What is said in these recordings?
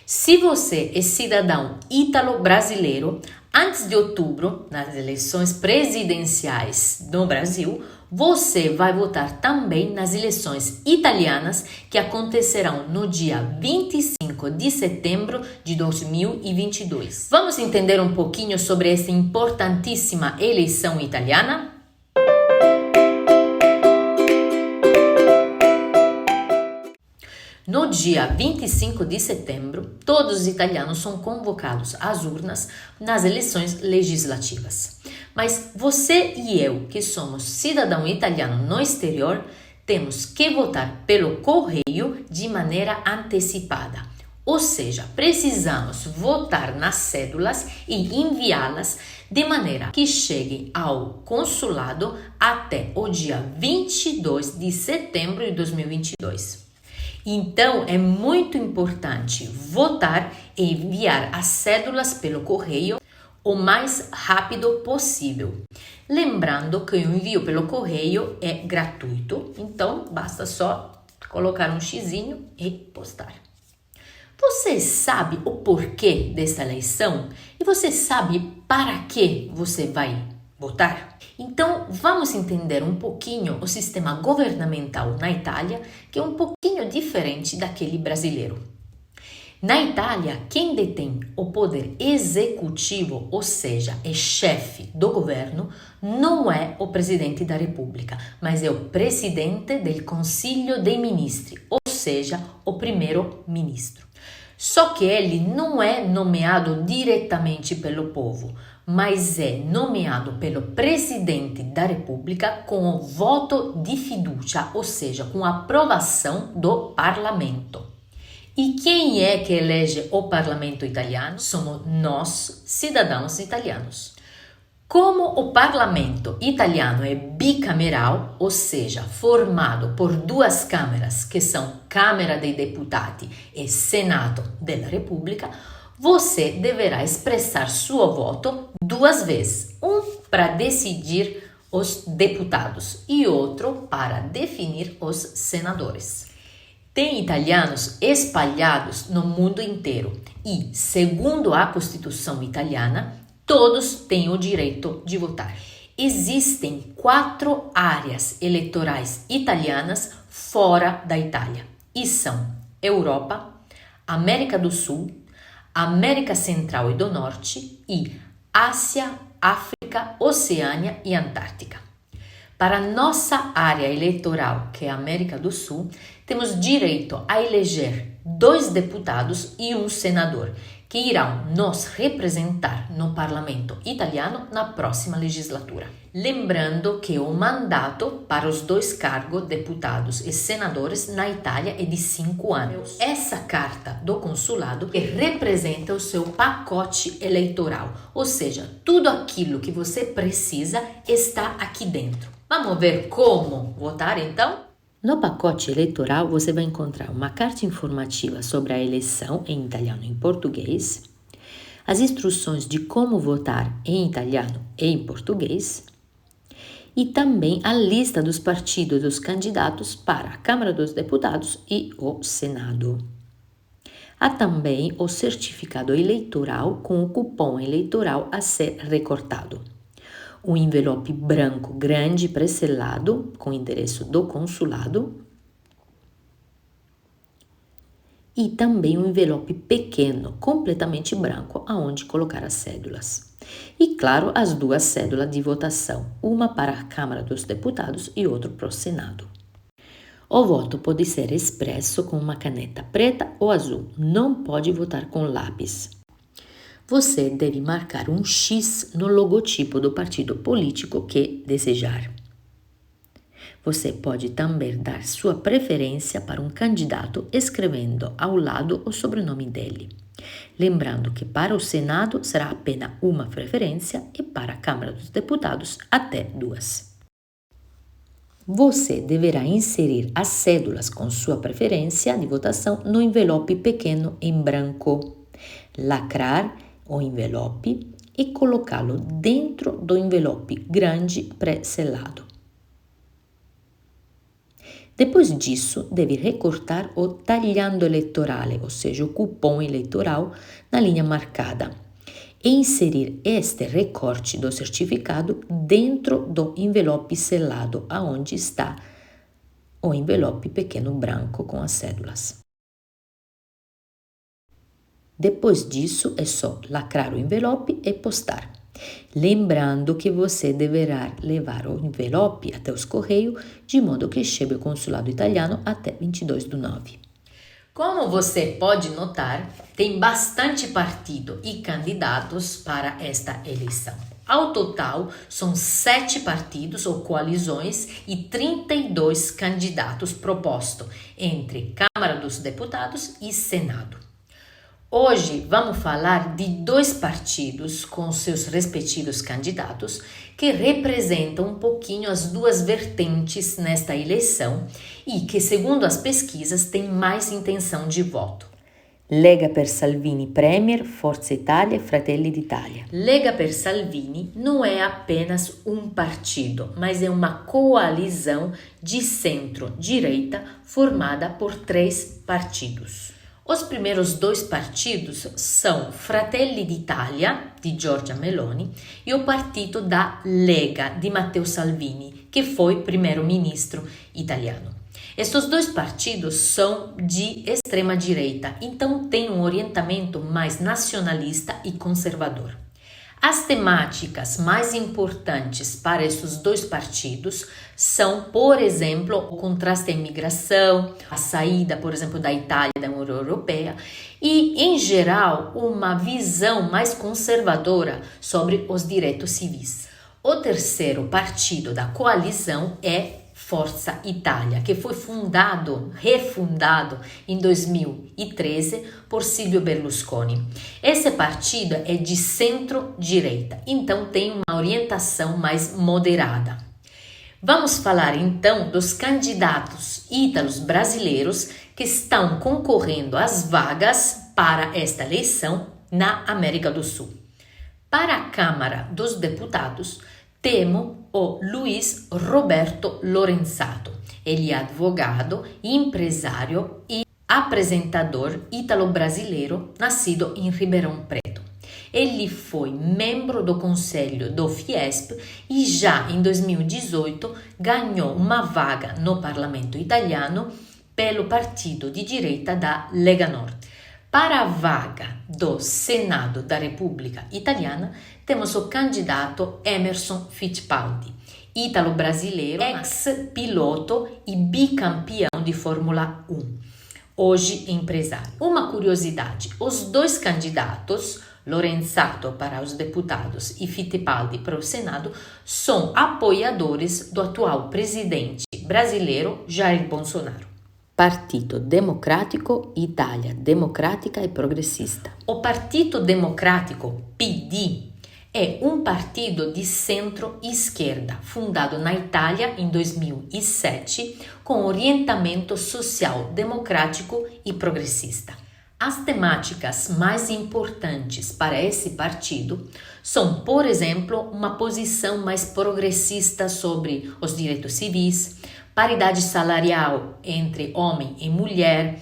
Se você é cidadão ítalo-brasileiro, antes de outubro, nas eleições presidenciais no Brasil, você vai votar também nas eleições italianas que acontecerão no dia 25 de setembro de 2022. Vamos entender um pouquinho sobre essa importantíssima eleição italiana? No dia 25 de setembro, todos os italianos são convocados às urnas nas eleições legislativas. Mas você e eu, que somos cidadão italiano no exterior, temos que votar pelo correio de maneira antecipada. Ou seja, precisamos votar nas cédulas e enviá-las de maneira que cheguem ao consulado até o dia 22 de setembro de 2022. Então, é muito importante votar e enviar as cédulas pelo correio o mais rápido possível. Lembrando que o envio pelo correio é gratuito, então basta só colocar um xizinho e postar. Você sabe o porquê dessa eleição? E você sabe para que você vai votar? Então, vamos entender um pouquinho o sistema governamental na Itália, que é um pouquinho diferente daquele brasileiro. Na Itália, quem detém o poder executivo, ou seja, é chefe do governo, não é o presidente da República, mas é o presidente do Consiglio dei Ministri, ou seja, o primeiro-ministro. Só que ele não é nomeado diretamente pelo povo, mas é nomeado pelo presidente da República com o voto de fiducia, ou seja, com a aprovação do parlamento. E quem é que elege o parlamento italiano? Somos nós, cidadãos italianos. Como o parlamento italiano é bicameral, ou seja, formado por duas câmaras, que são Câmara dei Deputati e Senato della Repubblica, você deverá expressar seu voto duas vezes, um para decidir os deputados e outro para definir os senadores. Tem italianos espalhados no mundo inteiro e, segundo a Constituição italiana, todos têm o direito de votar. Existem 4 áreas eleitorais italianas fora da Itália e são Europa, América do Sul, América Central e do Norte e Ásia, África, Oceânia e Antártica. Para nossa área eleitoral, que é a América do Sul, temos direito a eleger 2 deputados e um senador, que irão nos representar no parlamento italiano na próxima legislatura. Lembrando que o mandato para os 2 cargos, deputados e senadores, na Itália é de 5 anos. Essa carta do consulado representa o seu pacote eleitoral, ou seja, tudo aquilo que você precisa está aqui dentro. Vamos ver como votar então? No pacote eleitoral você vai encontrar uma carta informativa sobre a eleição em italiano e em português, as instruções de como votar em italiano e em português e também a lista dos partidos dos candidatos para a Câmara dos Deputados e o Senado. Há também o certificado eleitoral com o cupom eleitoral a ser recortado. Um envelope branco grande pré-selado com o endereço do consulado e também um envelope pequeno, completamente branco, aonde colocar as cédulas. E claro, as 2 cédulas de votação, uma para a Câmara dos Deputados e outra para o Senado. O voto pode ser expresso com uma caneta preta ou azul, não pode votar com lápis. Você deve marcar um X no logotipo do partido político que desejar. Você pode também dar sua preferência para um candidato escrevendo ao lado o sobrenome dele. Lembrando que para o Senado será apenas uma preferência e para a Câmara dos Deputados até 2. Você deverá inserir as cédulas com sua preferência de votação no envelope pequeno em branco. Lacrar o envelope e colocá-lo dentro do envelope grande pré-selado. Depois disso, deve recortar o tagliando eleitorale, ou seja, o cupom eleitoral, na linha marcada e inserir este recorte do certificado dentro do envelope selado, aonde está o envelope pequeno branco com as cédulas. Depois disso, é só lacrar o envelope e postar. Lembrando que você deverá levar o envelope até os correios, de modo que chegue ao consulado italiano até 22/9. Como você pode notar, tem bastante partido e candidatos para esta eleição. Ao total, são 7 partidos ou coalizões e 32 candidatos propostos entre Câmara dos Deputados e Senado. Hoje vamos falar de 2 partidos com seus respectivos candidatos que representam um pouquinho as 2 vertentes nesta eleição e que, segundo as pesquisas, têm mais intenção de voto. Lega per Salvini Premier, Forza Italia e Fratelli d'Italia. Lega per Salvini não é apenas um partido, mas é uma coalizão de centro-direita formada por 3 partidos. Os primeiros 2 partidos são Fratelli d'Italia, de Giorgia Meloni, e o Partito da Lega, de Matteo Salvini, que foi primeiro-ministro italiano. Estes 2 partidos são de extrema-direita, então têm um orientamento mais nacionalista e conservador. As temáticas mais importantes para esses 2 partidos são, por exemplo, o contraste à imigração, a saída, por exemplo, da Itália da União Europeia e, em geral, uma visão mais conservadora sobre os direitos civis. O terceiro partido da coalizão é Forza Italia, que foi refundado em 2013 por Silvio Berlusconi. Esse partido é de centro-direita, então tem uma orientação mais moderada. Vamos falar então dos candidatos ítalos brasileiros que estão concorrendo às vagas para esta eleição na América do Sul. Para a Câmara dos Deputados, temos o Luiz Roberto Lorenzato. Ele é advogado, empresário e apresentador ítalo-brasileiro, nascido em Ribeirão Preto. Ele foi membro do conselho do Fiesp e já em 2018 ganhou uma vaga no parlamento italiano pelo partido de direita da Lega Nord. Para a vaga do Senado da República Italiana, temos o candidato Emerson Fittipaldi, ítalo-brasileiro, ex-piloto e bicampeão de Fórmula 1, hoje empresário. Uma curiosidade, os 2 candidatos, Lorenzato para os deputados e Fittipaldi para o Senado, são apoiadores do atual presidente brasileiro Jair Bolsonaro. Partito Democratico Italia Democrática e Progressista. O Partito Democrático, PD, é um partido de centro-esquerda, fundado na Itália em 2007, com orientamento social democrático e progressista. As temáticas mais importantes para esse partido são, por exemplo, uma posição mais progressista sobre os direitos civis, paridade salarial entre homem e mulher,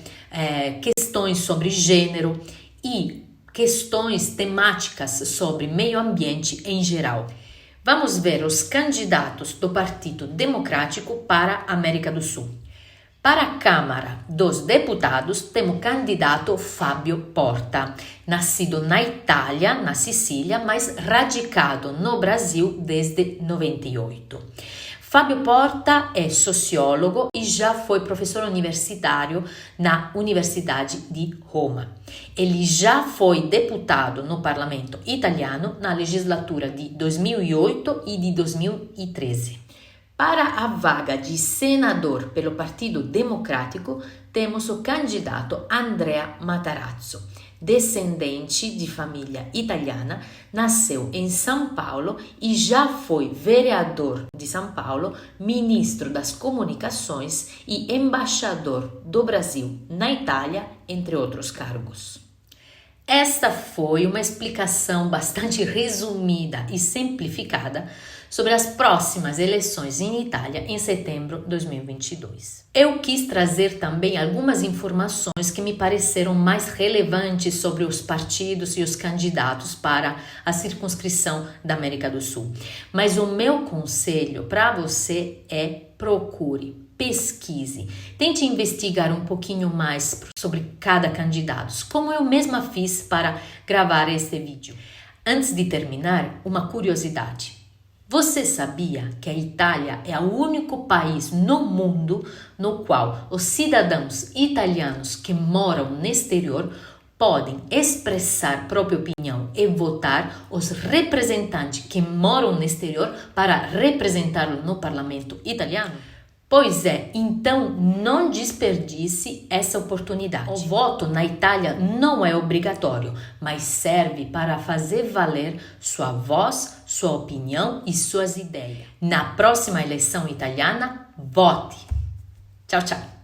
questões sobre gênero e questões temáticas sobre meio ambiente em geral. Vamos ver os candidatos do Partido Democrático para a América do Sul. Para a Câmara dos Deputados, temos o candidato Fábio Porta, nascido na Itália, na Sicília, mas radicado no Brasil desde 98. Fábio Porta é sociólogo e já foi professor universitário na Universidade de Roma. Ele já foi deputado no parlamento italiano na legislatura de 2008 e de 2013. Para a vaga de senador pelo Partido Democrático, temos o candidato Andrea Matarazzo. Descendente de família italiana, nasceu em São Paulo e já foi vereador de São Paulo, ministro das Comunicações e embaixador do Brasil na Itália, entre outros cargos. Esta foi uma explicação bastante resumida e simplificada sobre as próximas eleições em Itália em setembro de 2022. Eu quis trazer também algumas informações que me pareceram mais relevantes sobre os partidos e os candidatos para a circunscrição da América do Sul. Mas o meu conselho para você é procure. Pesquise, tente investigar um pouquinho mais sobre cada candidato, como eu mesma fiz para gravar este vídeo. Antes de terminar, uma curiosidade. Você sabia que a Itália é o único país no mundo no qual os cidadãos italianos que moram no exterior podem expressar própria opinião e votar os representantes que moram no exterior para representá-lo no parlamento italiano? Pois é, então não desperdice essa oportunidade. O voto na Itália não é obrigatório, mas serve para fazer valer sua voz, sua opinião e suas ideias. Na próxima eleição italiana, vote! Tchau, tchau!